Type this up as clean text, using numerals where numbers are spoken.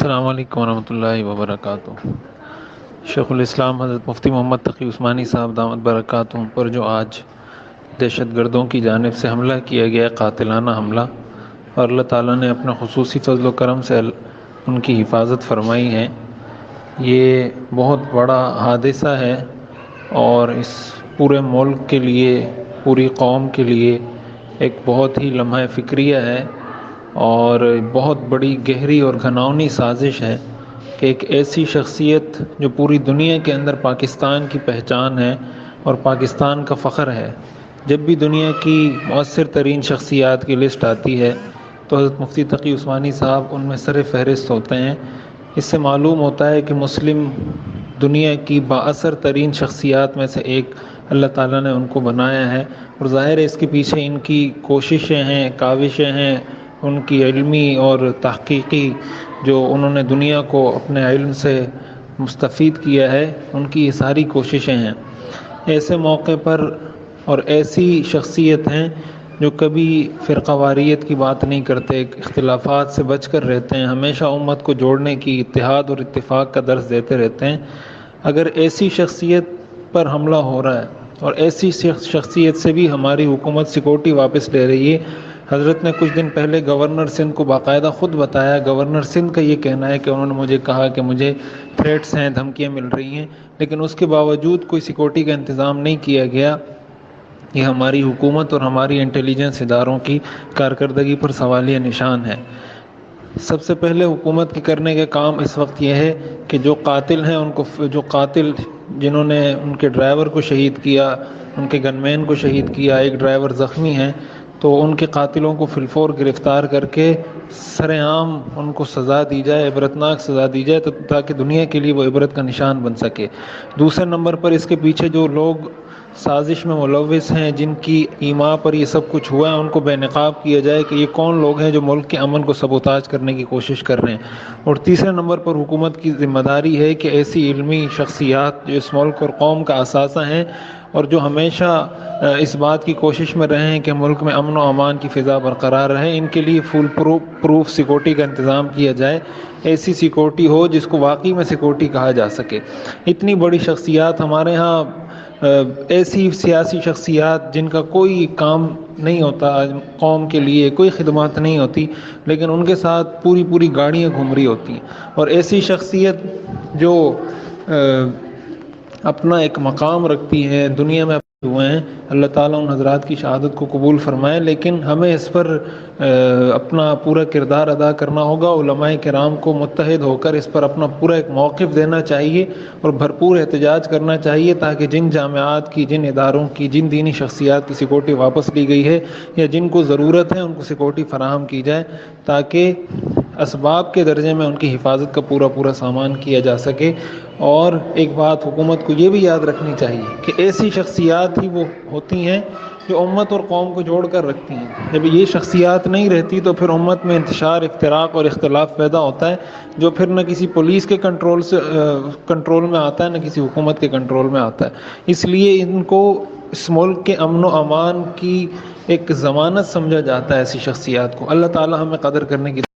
السلام علیکم ورحمۃ اللہ وبرکاتہ۔ شیخ الاسلام حضرت مفتی محمد تقی عثمانی صاحب دامت برکاتہم پر جو آج دہشت گردوں کی جانب سے حملہ کیا گیا، قاتلانہ حملہ، اور اللہ تعالیٰ نے اپنے خصوصی فضل و کرم سے ان کی حفاظت فرمائی ہے، یہ بہت بڑا حادثہ ہے اور اس پورے ملک کے لیے، پوری قوم کے لیے ایک بہت ہی لمحہ فکریہ ہے اور بہت بڑی گہری اور گھناؤنی سازش ہے کہ ایک ایسی شخصیت جو پوری دنیا کے اندر پاکستان کی پہچان ہے اور پاکستان کا فخر ہے، جب بھی دنیا کی مؤثر ترین شخصیات کی لسٹ آتی ہے تو حضرت مفتی تقی عثمانی صاحب ان میں سر فہرست ہوتے ہیں۔ اس سے معلوم ہوتا ہے کہ مسلم دنیا کی بااثر ترین شخصیات میں سے ایک اللہ تعالیٰ نے ان کو بنایا ہے، اور ظاہر ہے اس کے پیچھے ان کی کوششیں ہیں، کاوشیں ہیں، ان کی علمی اور تحقیقی جو انہوں نے دنیا کو اپنے علم سے مستفید کیا ہے، ان کی یہ ساری کوششیں ہیں۔ ایسے موقع پر اور ایسی شخصیت ہیں جو کبھی فرقہ واریت کی بات نہیں کرتے، اختلافات سے بچ کر رہتے ہیں، ہمیشہ امت کو جوڑنے کی، اتحاد اور اتفاق کا درس دیتے رہتے ہیں۔ اگر ایسی شخصیت پر حملہ ہو رہا ہے اور ایسی شخصیت سے بھی ہماری حکومت سیکورٹی واپس لے رہی ہے، حضرت نے کچھ دن پہلے گورنر سندھ کو باقاعدہ خود بتایا، گورنر سندھ کا یہ کہنا ہے کہ انہوں نے مجھے کہا کہ مجھے تھریٹس ہیں، دھمکیاں مل رہی ہیں، لیکن اس کے باوجود کوئی سیکورٹی کا انتظام نہیں کیا گیا۔ یہ ہماری حکومت اور ہماری انٹیلیجنس اداروں کی کارکردگی پر سوالیہ نشان ہے۔ سب سے پہلے حکومت کے کرنے کا کام اس وقت یہ ہے کہ جو قاتل ہیں ان کو، جو قاتل جنہوں نے ان کے ڈرائیور کو شہید کیا، ان کے گن مین کو شہید کیا، ایک ڈرائیور زخمی ہیں، تو ان کے قاتلوں کو فی الفور گرفتار کر کے سر عام ان کو سزا دی جائے، عبرتناک سزا دی جائے، تاکہ دنیا کے لیے وہ عبرت کا نشان بن سکے۔ دوسرے نمبر پر اس کے پیچھے جو لوگ سازش میں ملوث ہیں، جن کی ایما پر یہ سب کچھ ہوا ہے، ان کو بے نقاب کیا جائے کہ یہ کون لوگ ہیں جو ملک کے امن کو سبوتاج کرنے کی کوشش کر رہے ہیں۔ اور تیسرے نمبر پر حکومت کی ذمہ داری ہے کہ ایسی علمی شخصیات جو اس ملک اور قوم کا اثاثہ ہیں اور جو ہمیشہ اس بات کی کوشش میں رہے ہیں کہ ملک میں امن و امان کی فضا برقرار رہے، ان کے لیے فل پروف سیکورٹی کا انتظام کیا جائے۔ ایسی سیکورٹی ہو جس کو واقعی میں سیکورٹی کہا جا سکے۔ اتنی بڑی شخصیات ہمارے ہاں، ایسی سیاسی شخصیات جن کا کوئی کام نہیں ہوتا، قوم کے لیے کوئی خدمات نہیں ہوتی، لیکن ان کے ساتھ پوری گاڑیاں گھوم رہی ہوتی ہیں۔ اور ایسی شخصیت جو اپنا ایک مقام رکھتی ہے دنیا میں ہوئے ہیں، اللہ تعالیٰ ان حضرات کی شہادت کو قبول فرمائے، لیکن ہمیں اس پر اپنا پورا کردار ادا کرنا ہوگا۔ علماء کرام کو متحد ہو کر اس پر اپنا پورا ایک موقف دینا چاہیے اور بھرپور احتجاج کرنا چاہیے، تاکہ جن جامعات کی، جن اداروں کی، جن دینی شخصیات کی سیکورٹی واپس لی گئی ہے یا جن کو ضرورت ہے ان کو سیکورٹی فراہم کی جائے، تاکہ اسباب کے درجے میں ان کی حفاظت کا پورا سامان کیا جا سکے۔ اور ایک بات حکومت کو یہ بھی یاد رکھنی چاہیے کہ ایسی شخصیات ہی وہ ہوتی ہیں جو امت اور قوم کو جوڑ کر رکھتی ہیں۔ جب یہ شخصیات نہیں رہتی تو پھر امت میں انتشار، افتراق اور اختلاف پیدا ہوتا ہے، جو پھر نہ کسی پولیس کے کنٹرول میں آتا ہے، نہ کسی حکومت کے کنٹرول میں آتا ہے۔ اس لیے ان کو اس ملک کے امن و امان کی ایک ضمانت سمجھا جاتا ہے ایسی شخصیات کو۔ اللہ تعالی ہمیں قدر کرنے کی